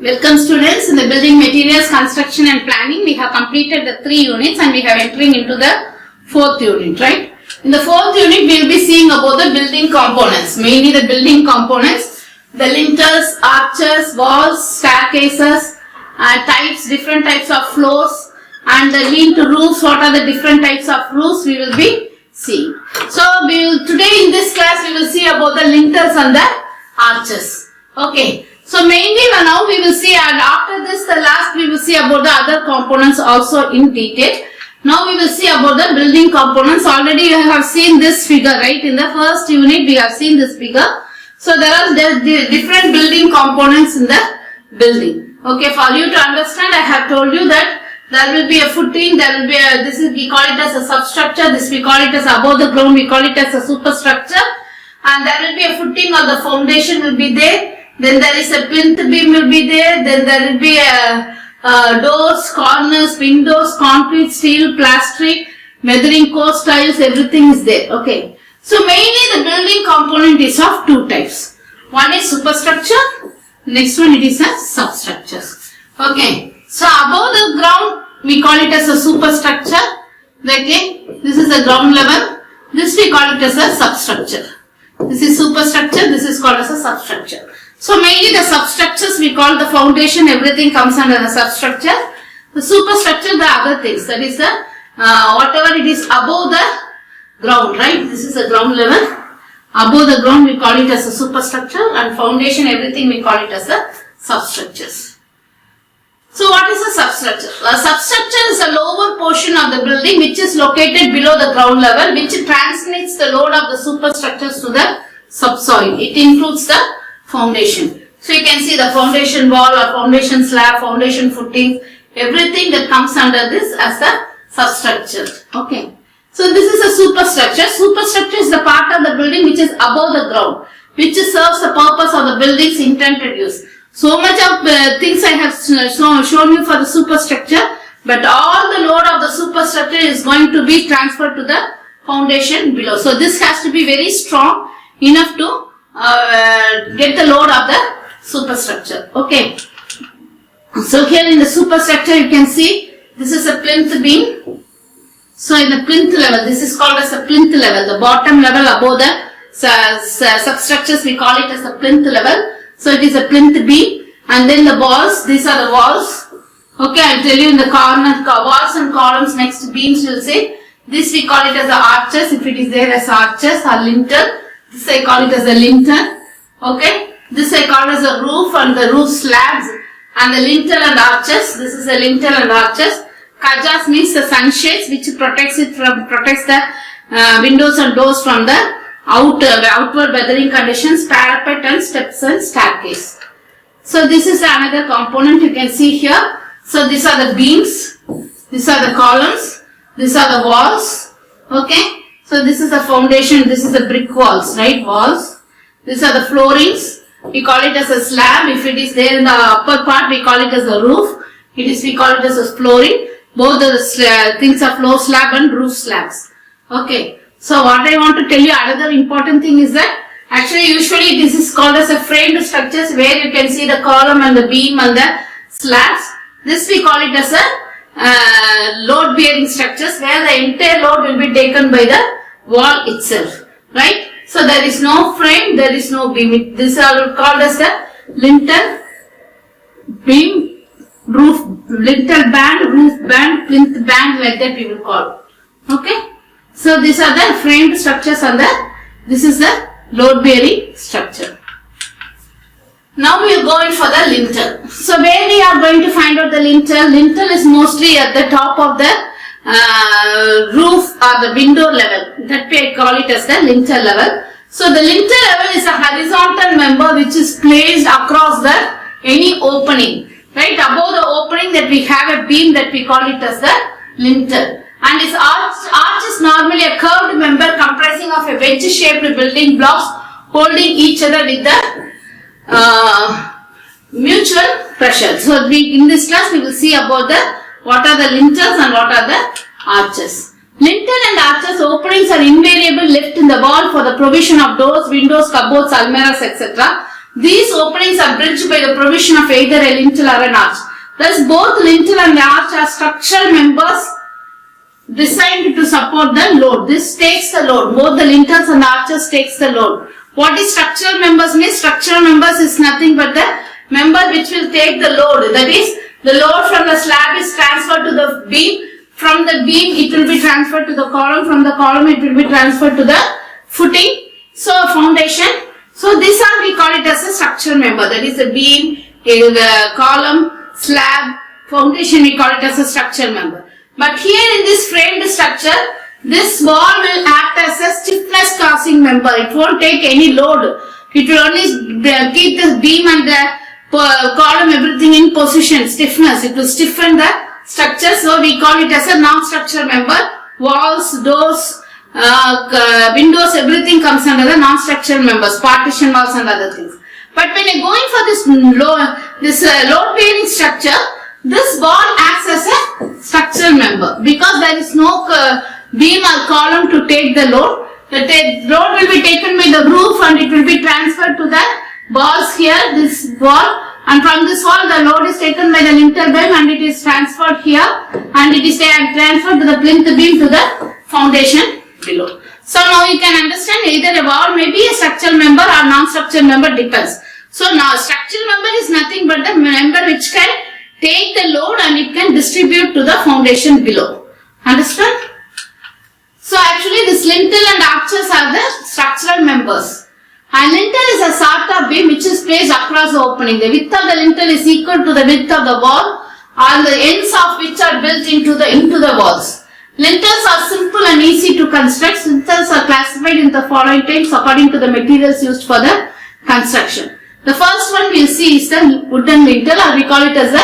Welcome students. In the building materials, construction and planning, we have completed the 3 units and we have entering into the 4th unit, right? In the 4th unit, we will be seeing about the building components, mainly the building components, the lintels, arches, walls, staircases, different types of floors, and the lean-to roofs. What are the different types of roofs we will be seeing. So, today in this class, we will see about the lintels and the arches. Okay. So mainly now we will see, and after this the last we will see about the other components also in detail. Now we will see about the building components. Already you have seen this figure, right? In the first unit we have seen this figure. So there are different building components in the building. Okay, for you to understand, I have told you that there will be a footing, there will be a, we call it as a substructure, this we call it as above the ground, we call it as a superstructure, and there will be a footing or the foundation will be there. Then there is a plinth beam will be there. Then there will be doors, corners, windows, concrete, steel, plastering, weathering, course tiles, everything is there. Okay. So mainly the building component is of 2 types. One is superstructure. Next one it is a substructures. Okay. So above the ground we call it as a superstructure. Okay. This is the ground level. This we call it as a substructure. This is superstructure. This is called as a substructure. So mainly the substructures we call the foundation, everything comes under the substructure. The superstructure, the other things, that is the whatever it is above the ground, right? This is the ground level. Above the ground we call it as a superstructure, and foundation, everything we call it as the substructures. So what is a substructure? A substructure is a lower portion of the building which is located below the ground level, which transmits the load of the superstructures to the subsoil. It includes the foundation. So you can see the foundation wall or foundation slab, foundation footing, everything that comes under this as a substructure. Okay. So this is a superstructure. Superstructure is the part of the building which is above the ground, which serves the purpose of the building's intended use. So much of things I have shown you for the superstructure, but all the load of the superstructure is going to be transferred to the foundation below. So this has to be very strong enough to get the load of the superstructure. Okay. So here in the superstructure you can see this is a plinth beam. So in the plinth level, this is called as a plinth level. The bottom level above the substructures we call it as a plinth level. So it is a plinth beam, and then the walls, these are the walls. Okay, I will tell you in the corner, walls and columns next to beams you will say. This we call it as the arches, if it is there as arches or lintel. This I call it as a lintel. Okay. This I call as a roof and the roof slabs, and the lintel and arches. This is a lintel and arches. Kajas means the sunshades which protects the windows and doors from the outward weathering conditions, parapet and steps and staircase. So this is another component you can see here. So these are the beams. These are the columns. These are the walls. Okay. So this is the foundation, this is the brick walls, right? Walls. These are the floorings. We call it as a slab. If it is there in the upper part, we call it as a roof. We call it as a flooring. Both the things are floor slab and roof slabs. Okay. So what I want to tell you, another important thing is that actually usually this is called as a framed structures where you can see the column and the beam and the slabs. This we call it as a load bearing structures where the entire load will be taken by the wall itself, right? So there is no frame, there is no beam. These are called as the lintel, beam, roof, lintel band, roof band, plinth band, like that we will call. Okay? So these are the framed structures and this is the load bearing structure. Now we are going for the lintel. So where we are going to find out the lintel? Lintel is mostly at the top of the roof or the window level. That way I call it as the lintel level. So the lintel level is a horizontal member which is placed across the any opening. Right above the opening that we have a beam that we call it as the lintel. And its arch is normally a curved member comprising of a wedge-shaped building blocks holding each other with the mutual pressure. So in this class we will see about what are the lintels and what are the arches. Lintel and arches openings are invariably left in the wall for the provision of doors, windows, cupboards, almirahs, etc. These openings are bridged by the provision of either a lintel or an arch. Thus, both lintel and arch are structural members designed to support the load. This takes the load. Both the lintels and arches takes the load. What is structural members means? Structural members is nothing but the member which will take the load. That is, the load from the slab is transferred to the beam. From the beam, it will be transferred to the column. From the column, it will be transferred to the footing. So, foundation. So, this one we call it as a structural member. That is the beam, the column, slab, foundation, we call it as a structural member. But here in this framed structure, this wall will act as a stiffness causing member. It won't take any load. It will only keep the beam and the column, everything in position, stiffness. It will stiffen the structure. So we call it as a non-structural member. Walls, doors, windows, everything comes under the non-structural members, partition walls and other things. But when you're going for this load bearing structure, this wall acts as a structural member because there is no beam or column to take the load. The load will be taken by the roof and it will be transferred to the walls here, this wall, and from this wall the load is taken by the lintel beam and it is transferred here and it is transferred to the plinth beam to the foundation below. So now you can understand either a wall may be a structural member or non-structural member, depends. So now structural member is nothing but the member which can take the load and it can distribute to the foundation below. Understand? So actually this lintel and arches are the structural members. And lintel is a sort of beam which is placed across the opening. The width of the lintel is equal to the width of the wall and the ends of which are built into the walls. Lintels are simple and easy to construct. Lintels are classified in the following types according to the materials used for the construction. The first one we'll see is the wooden lintel, or we call it as a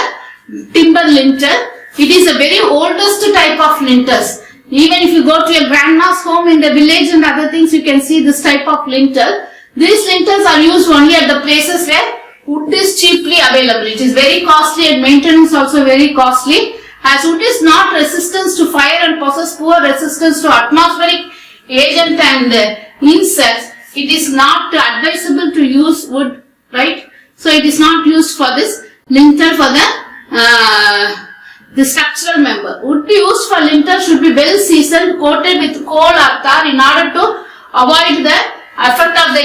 timber lintel. It is a very oldest type of lintels. Even if you go to your grandma's home in the village and other things, you can see this type of lintel. These lintels are used only at the places where wood is cheaply available. It is very costly and maintenance also very costly. As wood is not resistant to fire and possess poor resistance to atmospheric agent and insects, it is not advisable to use wood, right? So it is not used for this lintel for the structural member. Wood used for lintel should be well seasoned, coated with coal or tar in order to avoid the effect of the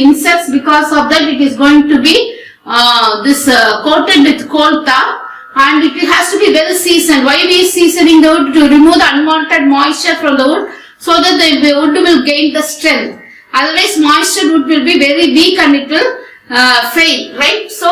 insects. Because of that, it is going to be coated with coal tar. And it has to be well seasoned. Why we seasoning the wood? To remove the unwanted moisture from the wood so that the wood will gain the strength. Otherwise moisture wood will be very weak and it will fail, right? So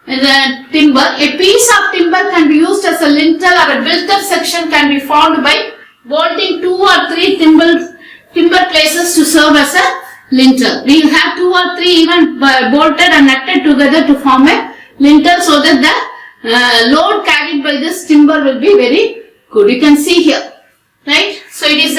the timber, a piece of timber can be used as a lintel or a built-up section can be formed by bolting 2 or 3 timber places to serve as a lintel. We will have 2 or 3 even bolted and nutted together to form a lintel so that the load carried by this timber will be very good. You can see here, right? So it is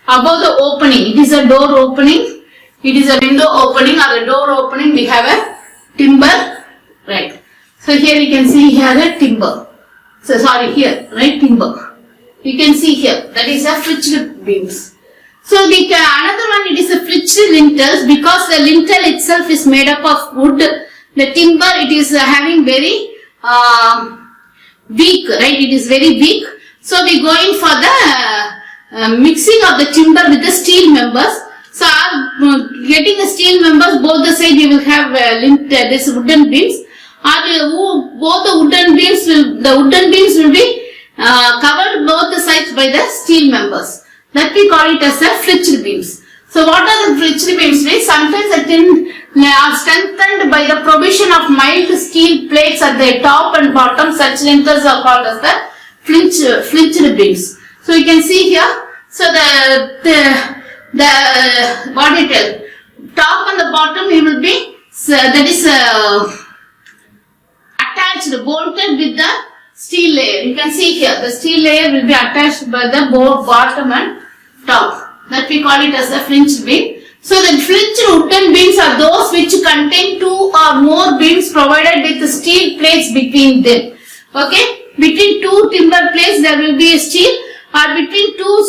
above the opening. It is a door opening. It is a window opening or a door opening. We have a timber, right? So here you can see here a timber. So sorry, here, right, timber. You can see here that is a flitched beams. So another one, it is a flitched lintels because the lintel itself is made up of wood. The timber, it is having very weak, right? It is very weak. So we go in for the mixing of the timber with the steel members. So getting the steel members, both the side we will have this wooden beams. Both the wooden beams will be covered both the sides by the steel members. That we call it as the flitched beams. So what are the flitched beams? Sometimes the tin are strengthened by the provision of mild steel plates at the top and bottom. Such lintels are called as the flitched beams. So you can see here. So what it is, top and the bottom it will be attached, bolted with the steel layer. You can see here the steel layer will be attached by the bottom and top. That we call it as a flitched beam. So the flitched wooden beams are those which contain 2 or more beams provided with steel plates between them. Okay, between 2 timber plates there will be a steel, or between 2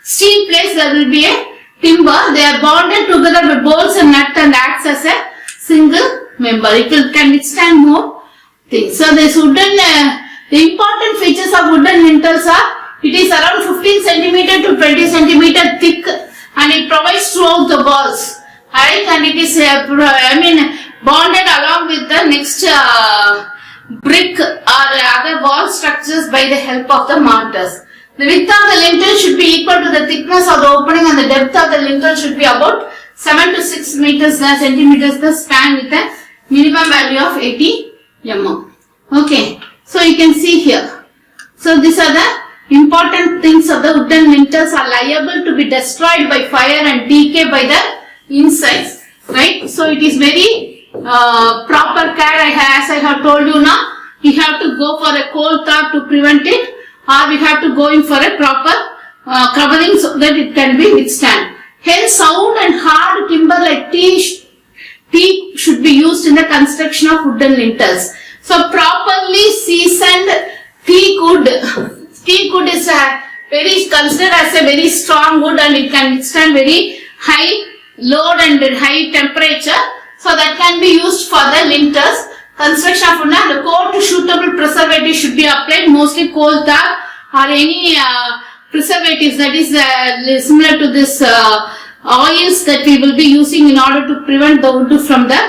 steel plates there will be a timber, they are bonded together with bolts and nut and acts as a single member. Can withstand more things. So this wooden, the important features of wooden lintels are, it is around 15 centimeter to 20 centimeter thick and it provides throughout the walls. Right, and it is bonded along with the next brick or other wall structures by the help of the mortars. The width of the lintel should be equal to the thickness of the opening and the depth of the lintel should be about 7 to 6 centimeters the span with a minimum value of 80 mm. Okay, so you can see here. So these are the important things of the wooden lintels are liable to be destroyed by fire and decay by the insects, right? So it is very proper care. As I have told you now, we have to go for a coal tar to prevent it, or we have to go in for a proper covering so that it can be withstand. Hence, sound and hard timber like teak should be used in the construction of wooden lintels. So properly seasoned teak wood. Teak wood is considered as a very strong wood and it can withstand very high load and high temperature, so that can be used for the lintels. Construction of wood and the coat suitable preservative should be applied, mostly coal tar or any preservatives that is similar to this oils that we will be using in order to prevent the wood from the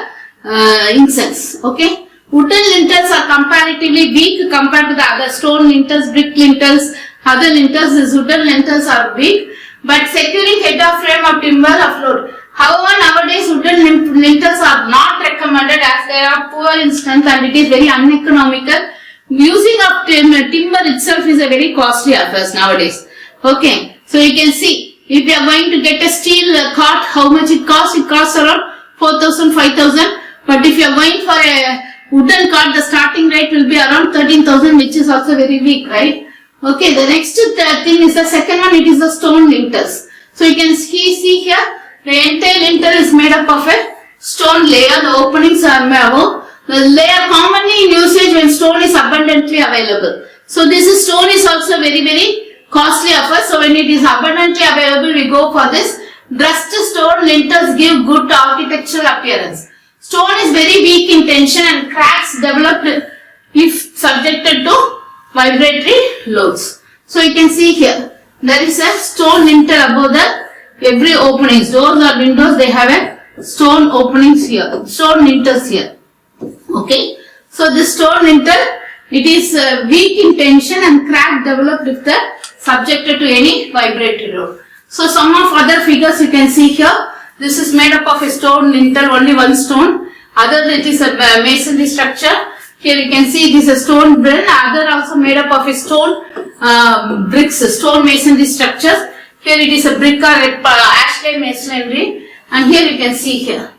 insects. Okay, wooden lintels are comparatively weak compared to the other stone lintels, brick lintels, other lintels. These wooden lintels are weak, but securing head of frame of timber afloat. However, nowadays wooden lintels are not recommended as they are poor in strength and it is very uneconomical. Using of timber itself is a very costly affair nowadays. Okay, so you can see if you are going to get a steel cot, how much it costs? It costs around 4,000, 5,000. But if you are going for a wooden cot, the starting rate will be around 13,000, which is also very weak, right? Okay, the next thing is the second one. It is the stone lintels. So you can see here. The entire lintel is made up of a stone layer. The openings are above. The layer commonly in usage when stone is abundantly available. So this stone is also very, very costly affair. So when it is abundantly available, we go for this. Dressed stone lintels give good architectural appearance. Stone is very weak in tension and cracks develop if subjected to vibratory loads. So you can see here, there is a stone lintel above the every openings, doors or windows, they have a stone openings here, stone lintels here. Okay, so this stone lintel, it is weak in tension and crack developed if the subjected to any vibratory load. So some of other figures you can see here. This is made up of a stone lintel, only one stone. Other it is a masonry structure. Here you can see it is a stone bren. Other also made up of a stone bricks, stone masonry structures. Here it is a brick or ashley masonry, and here you can see here,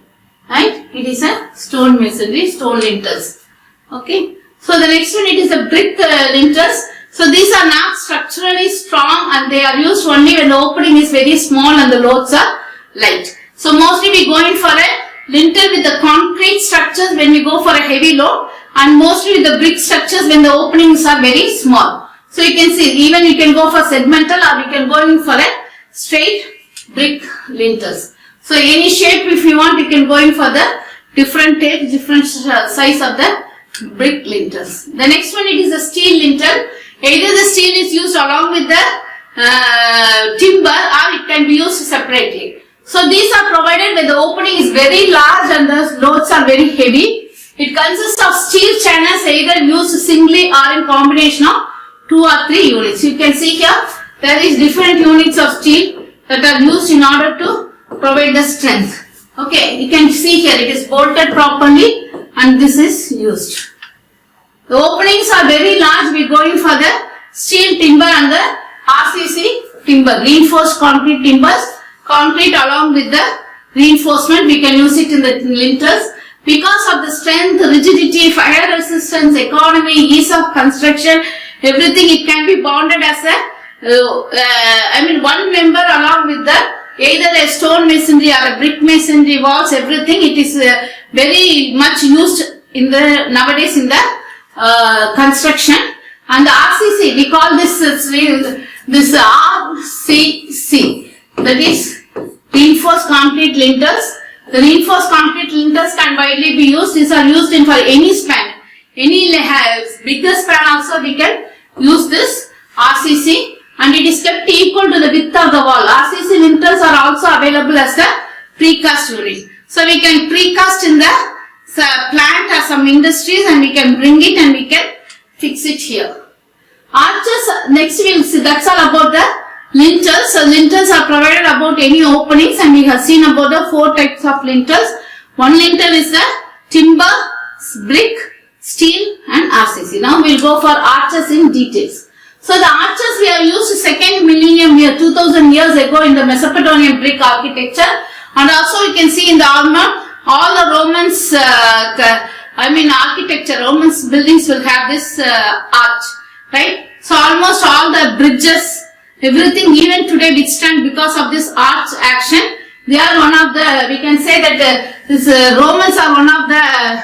right? It is a stone masonry, stone lintels. Okay. So the next one, it is a brick lintels. So these are not structurally strong and they are used only when the opening is very small and the loads are light. So mostly we go in for a lintel with the concrete structures when we go for a heavy load, and mostly with the brick structures when the openings are very small. So you can see, even you can go for segmental or you can go in for a straight brick lintels. So any shape if you want, you can go in for the different size of the brick lintels. The next one, it is a steel lintel. Either the steel is used along with the timber or it can be used separately. So these are provided when the opening is very large and the loads are very heavy. It consists of steel channels either used singly or in combination of 2 or 3 units. You can see here, there is different units of steel that are used in order to provide the strength. Okay, you can see here it is bolted properly and this is used. The openings are very large. We are going for the steel timber and the RCC timber, reinforced concrete timbers. Concrete along with the reinforcement, we can use it in the lintels. Because of the strength, rigidity, fire resistance, economy, ease of construction, everything, it can be bonded as a, one member along with the either a stone masonry or a brick masonry walls, everything. It is very much used in the nowadays in the construction. And the RCC, we call this RCC, that is reinforced concrete lintels. The reinforced concrete lintels can widely be used. These are used in for any span. Any bigger span also we can use this RCC, and it is kept equal to the width of the wall. RCC lintels are also available as a precast unit. So we can precast in the plant or some industries, and we can bring it and we can fix it here. Arches, next we will see, that's all about the lintels. So lintels are provided about any openings, and we have seen about the 4 types of lintels. One lintel is the timber, brick, steel and RCC. Now we will go for arches in details. So the arches we have used second millennium year, 2000 years ago in the Mesopotamian brick architecture, and also you can see in the armor, all the Romans, architecture, Romans buildings will have this arch, right? So almost all the bridges, everything even today withstand because of this arch action. They are one of the, we can say that Romans are one of the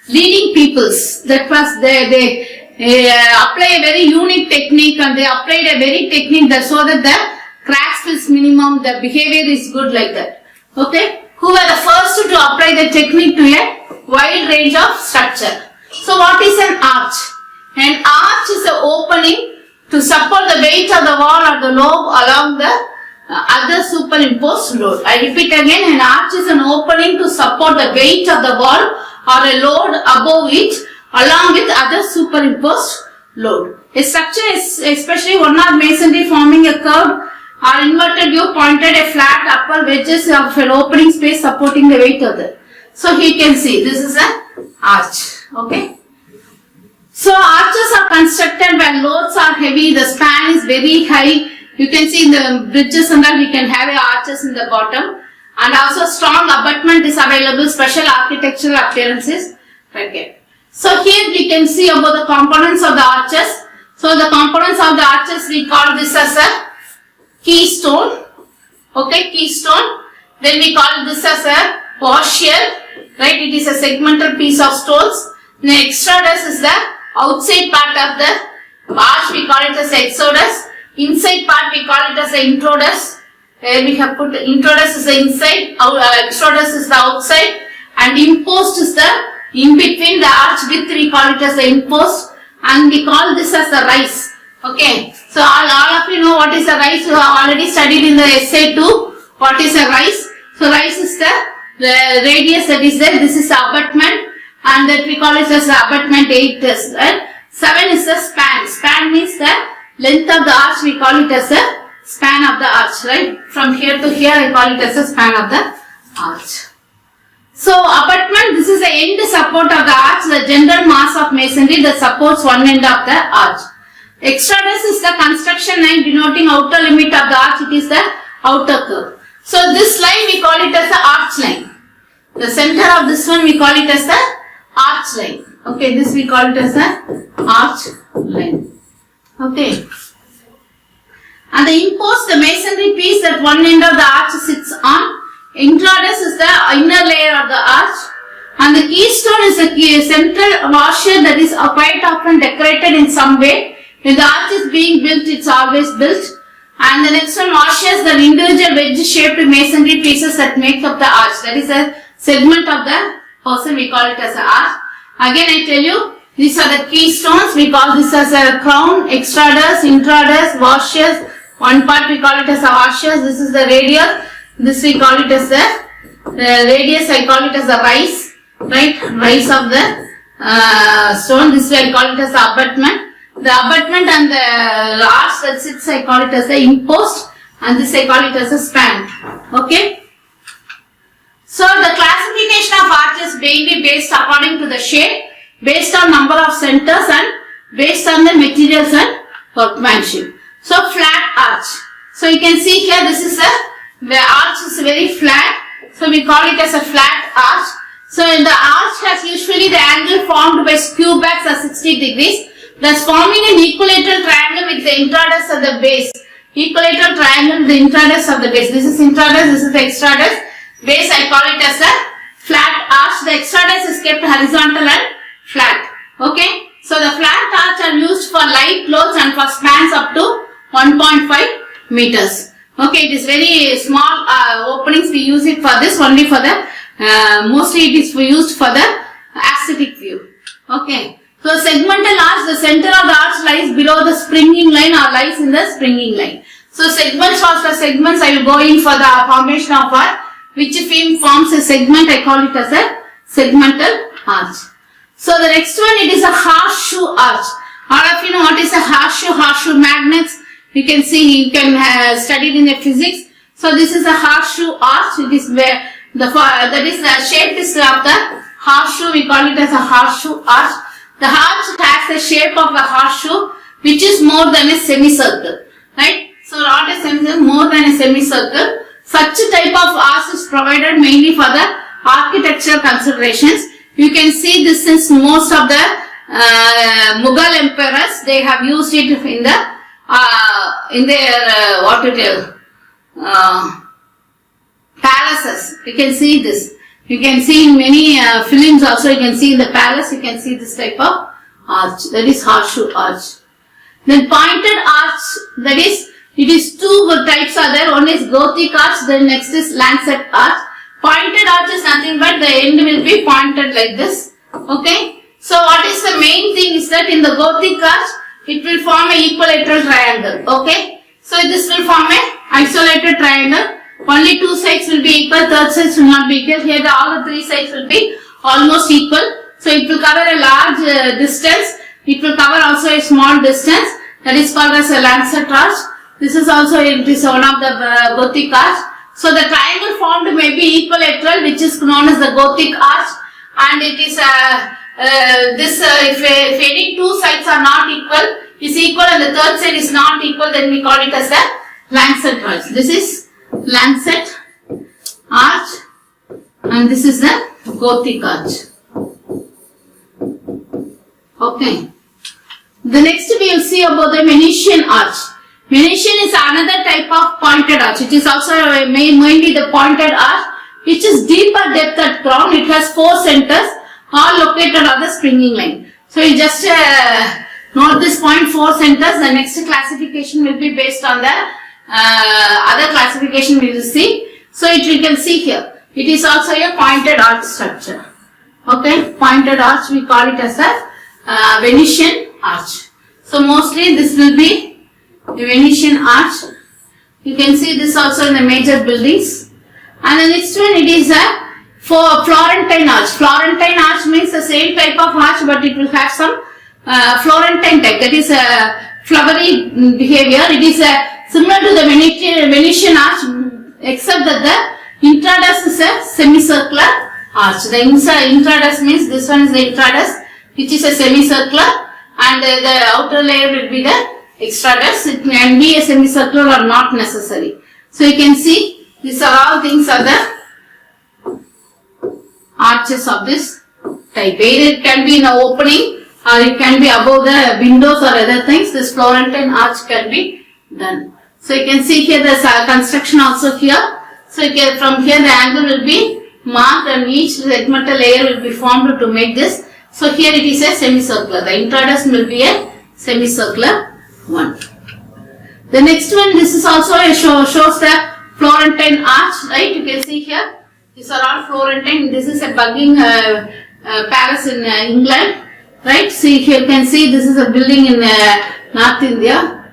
leading peoples. That was they apply a very unique technique, and they applied a very technique that so that the cracks is minimum, the behavior is good like that. Okay? Who were the first to apply the technique to a wide range of structure. So what is an arch? An arch is an opening to support the weight of the wall or the lobe along the other superimposed load. I repeat again, an arch is an opening to support the weight of the wall or a load above it along with other superimposed load. A structure is especially one-arm masonry forming a curved or inverted U pointed a flat upper wedges of an opening space supporting the weight of the. So here you can see this is an arch. Okay. So arches are constructed when loads are heavy, the span is very high. You can see in the bridges and that we can have arches in the bottom, and also strong abutment is available, special architectural appearances right here. So here we can see about the components of the arches. So the components of the arches, we call this as a keystone. Okay, keystone. Then we call this as a partial, right? It is a segmental piece of stones. The exodus is the outside part of the arch, we call it as exodus. Inside part we call it as the introdus. We have put introdus is the inside, exodus is the outside, and impost is the in between the arch width, we call it as the impost, and we call this as the rise. Okay, so all of you know what is a rise. You have already studied in the essay 2 what is a rise. So rise is the radius that is there. This is the abutment, and that we call it as the abutment 8 is right? 7 is the span. Span means the length of the arch, we call it as the span of the arch, right? From here to here I call it as the span of the arch. So abutment, this is the end support of the arch, the general mass of masonry that supports one end of the arch. Exodus is the construction line denoting outer limit of the arch, it is the outer curve. So this line we call it as the arch line. The center of this one we call it as the arch line. Okay, this we call it as the arch line. Okay. And the impost, the masonry piece that one end of the arch sits on. Introdus is the inner layer of the arch, and the keystone is the central washer that is quite often decorated in some way. When the arch is being built, it's always built. And the next one, washers, the individual wedge-shaped masonry pieces that make up the arch. That is a segment of the person, we call it as an arch. Again I tell you, these are the keystones, we call this as a crown, exodus, introdus, washers. One part we call it as a washers, this is the radius. This we call it as the radius, I call it as the rise, right? Rise of the stone. This way I call it as the abutment. The abutment and the arch that sits, I call it as the impost, and this I call it as a span. Okay? So the classification of arches mainly based according to the shape, based on number of centers, and based on the materials and workmanship. So flat arch. So you can see here, this is the arch is very flat, so we call it as a flat arch. So in the arch has usually the angle formed by skew backs are 60 degrees, thus forming an equilateral triangle with the introdus at the base. Equilateral triangle with the introdus of the base. This is introdus, this is the exodus. Base I call it as a flat arch. The exodus is kept horizontal and flat. Okay. So the flat arch are used for light loads and for spans up to 1.5 meters. Okay, it is very small openings. We use it for this only for the mostly it is used for the aesthetic view. Okay. So segmental arch, the center of the arch lies below the springing line or lies in the springing line. So segments, after segments I will go in for the formation of arch. Which forms a segment, I call it as a segmental arch. So the next one, it is a horseshoe arch. All of you know what is a horseshoe? Horseshoe magnets. You can see, you can study it in the physics. So this is a horseshoe arch. It is where that is the shape is of the horseshoe. We call it as a horseshoe arch. The arch has the shape of a horseshoe, which is more than a semicircle, right? So not a semicircle, more than a semicircle. Such a type of arch is provided mainly for the architectural considerations. You can see this since most of the Mughal emperors, they have used it in their what to tell palaces. You can see this. You can see in many films also. You can see in the palace. You can see this type of arch. That is horseshoe arch. Then pointed arch. That is, it is two types are there. One is Gothic arch. Then next is lancet arch. Pointed arch is nothing but the end will be pointed like this. Okay. So what is the main thing is that in the Gothic arch, it will form an equilateral triangle. Okay. So this will form an isolated triangle. Only two sides will be equal, third sides will not be equal. Here all the three sides will be almost equal. So it will cover a large distance. It will cover also a small distance. That is called as a lancet arch. This is also it is one of the Gothic arch. So the triangle formed may be equilateral, which is known as the Gothic arch, and it is if any two sides are not equal, is equal and the third side is not equal, then we call it as the lancet arch. This is lancet arch and this is the Gothic arch. Okay. The next we will see about the Venetian arch. Venetian is another type of pointed arch. It is also mainly the pointed arch, which is deeper depth at ground. It has four centers, all located on the springing line. So you just note this point, four centers. The next classification will be based on the other classification we will see. So we can see here. It is also a pointed arch structure. Okay, pointed arch, we call it as a Venetian arch. So mostly this will be the Venetian arch. You can see this also in the major buildings. And the next one, it is a Florentine arch. Florentine arch means the same type of arch, but it will have some Florentine type. That is a flowery behavior. It is similar to the Venetian arch, except that the intradus is a semicircular arch. The intradus means this one is the intradus, which is a semicircular, and the outer layer will be the extradus. It can be a semicircular or not necessary. So you can see these are all things are the arches of this type. Either it can be in an opening or it can be above the windows or other things. This Florentine arch can be done. So you can see here the construction also here. So you can, from here the angle will be marked and each segmental layer will be formed to make this. So here it is a semicircular. The intradus will be a semicircular one. The next one, this is also a shows the Florentine arch, right? You can see here. These are all Florentine. This is a Buckingham Palace in England, right? See here you can see this is a building in North India.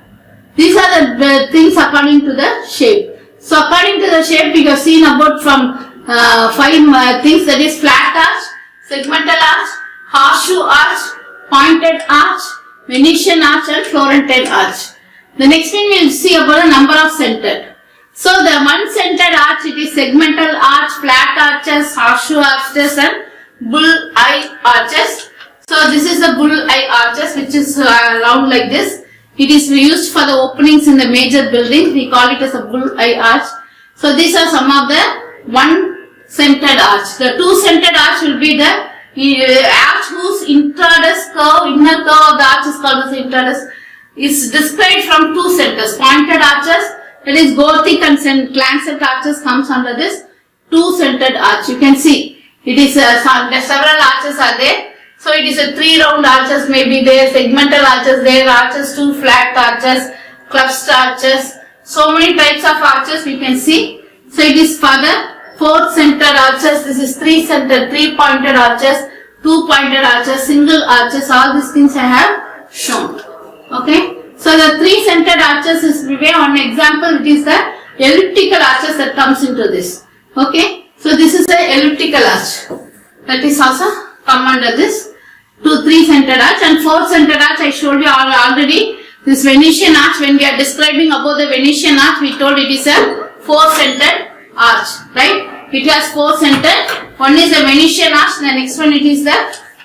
These are the things according to the shape. So according to the shape, we have seen about from 5 things, that is flat arch, segmental arch, horseshoe arch, pointed arch, Venetian arch and Florentine arch. The next thing we will see about the number of centered. So the one centered arch, it is segmental arch, flat arches, horseshoe arches and bull eye arches. So this is the bull eye arches, which is round like this. It is used for the openings in the major buildings. We call it as a bull eye arch. So these are some of the one centered arch. The two centered arch will be the arch whose intradus curve, inner curve of the arch is called as intradus, is displayed from two centers. Pointed arches, that is Gothic and lancet arches comes under this two centered arch. You can see it is several arches are there. So it is a 3 round arches may be there, segmental arches there, arches 2 flat arches, cluster arches. So many types of arches we can see. So it is for the 4-centered arches. This is 3-centered, 3-pointed arches, 2-pointed arches, single arches. All these things I have shown. Okay. So the 3-centered arches is one example. It is the elliptical arches that comes into this. Okay. So this is the elliptical arch. That is also come under this 3-centered arch, and 4-centered arch I showed you already. This Venetian arch, when we are describing about the Venetian arch, we told it is a 4-centered arch, right? It has 4-centered. One is the Venetian arch, the next one it is the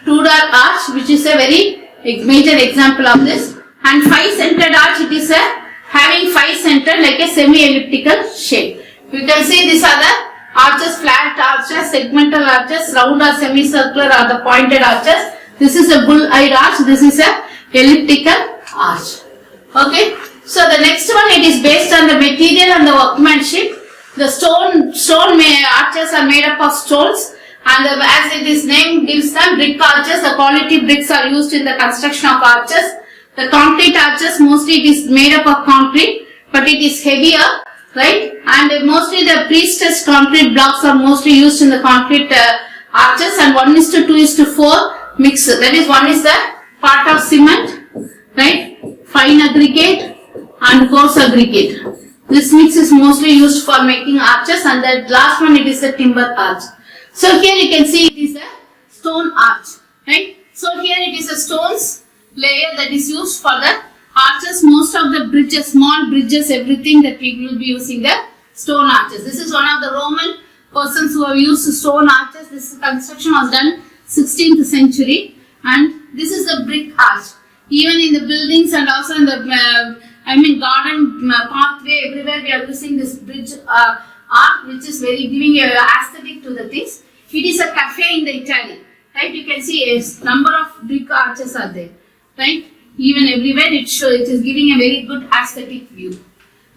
Tudor arch, which is a very major example of this. And 5-centered arch, it is having 5-centered like a semi-elliptical shape. You can see these are the arches, flat arches, segmental arches, round or semicircular or the pointed arches. This is a bull-eyed arch. This is a elliptical arch. Okay. So the next one, it is based on the material and the workmanship. The stone arches are made up of stones, and as it is named gives them brick arches. The quality bricks are used in the construction of arches. The concrete arches, mostly it is made up of concrete, but it is heavier, right? And mostly the pre-stressed concrete blocks are mostly used in the concrete arches, and 1:2:4 mix. That is, one is the part of cement, right? Fine aggregate and coarse aggregate. This mix is mostly used for making arches, and the last one, it is the timber arch. So here you can see it is a stone arch, right? So here it is a stones layer that is used for the arches. Most of the bridges, small bridges, everything that we will be using the stone arches. This is one of the Roman persons who have used stone arches. This construction was done 16th century, and this is the brick arch. Even in the buildings and also in the garden pathway, everywhere we are using this bridge arch, which is very giving a aesthetic to the things. It is a cafe in the Italy, right? You can see a number of brick arches are there, right? Even everywhere it is giving a very good aesthetic view.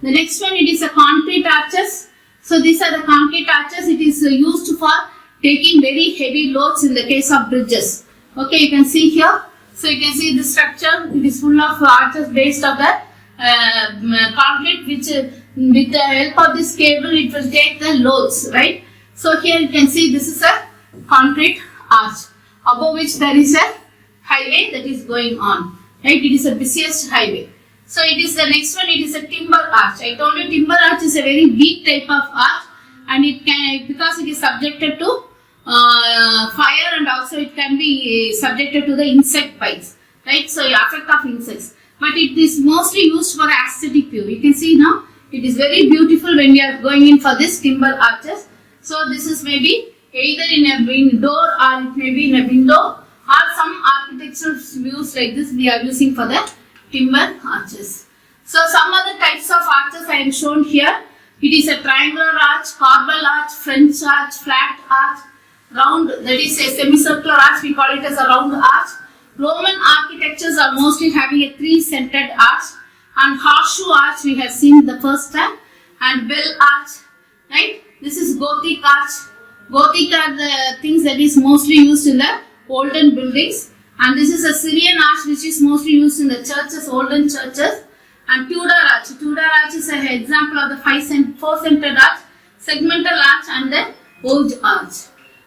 The next one, it is a concrete arches. So these are the concrete arches. It is used for taking very heavy loads in the case of bridges. Okay, you can see here. So you can see the structure. It is full of arches based on the concrete, which with the help of this cable it will take the loads, right? So here you can see this is a concrete arch, above which there is a highway that is going on, right? It is the busiest highway. So it is the next one, it is a timber arch. I told you timber arch is a very weak type of arch, and it can, because it is subjected to fire, and also it can be subjected to the insect bites, right? So effect of insects. But it is mostly used for aesthetic view. You can see now it is very beautiful when we are going in for this timber arches. So this is maybe either in a door or it may be in a window, or some architectural views like this we are using for the timber arches. So some other types of arches I am shown here. It is a triangular arch, corbel arch, French arch, flat arch, round, that is a semicircular arch, we call it as a round arch. Roman architectures are mostly having a 3-centered arch, and horseshoe arch we have seen the first time, and bell arch, right? This is Gothic arch. Gothic are the things that is mostly used in the olden buildings, and this is a Syrian arch which is mostly used in the churches, olden churches. And Tudor arch. Tudor arch is an example of the 4-centered arch, segmental arch, and the old arch.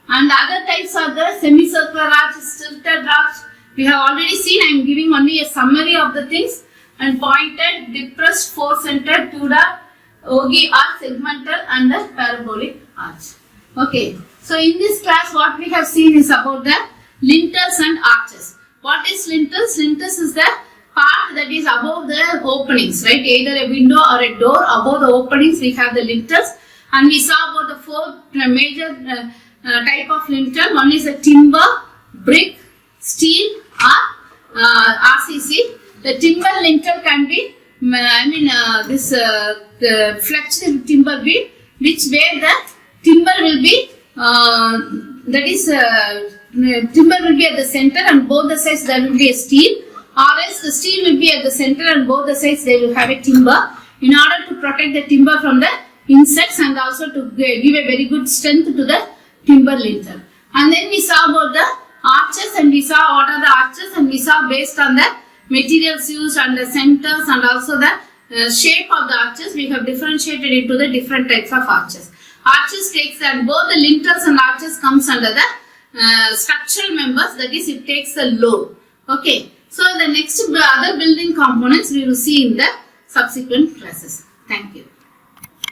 And other types are the semicircular arch, stilted arch. We have already seen. I am giving only a summary of the things. And pointed, depressed, 4-centered, Tudor, ogee arch, segmental, and the parabolic arch. Okay. So in this class, what we have seen is about the lintels and arches. What is lintels? Lintels is the part that is above the openings, right? Either a window or a door. Above the openings we have the lintels, and we saw about the 4 major type of lintel. One is a timber, brick, steel, or RCC. The timber lintel can be, this flexible timber beam, which where the timber will be, timber will be at the center, and both the sides there will be a steel. Or else the steel will be at the center, and both the sides they will have a timber, in order to protect the timber from the insects, and also to give a very good strength to the timber lintel. And then we saw about the arches, and we saw what are the arches, and we saw based on the materials used and the centers, and also the shape of the arches, we have differentiated into the different types of arches. Arches takes that both the lintels and arches comes under the structural members, that is it takes the load. Okay. So the next other building components we will see in the subsequent classes. Thank you.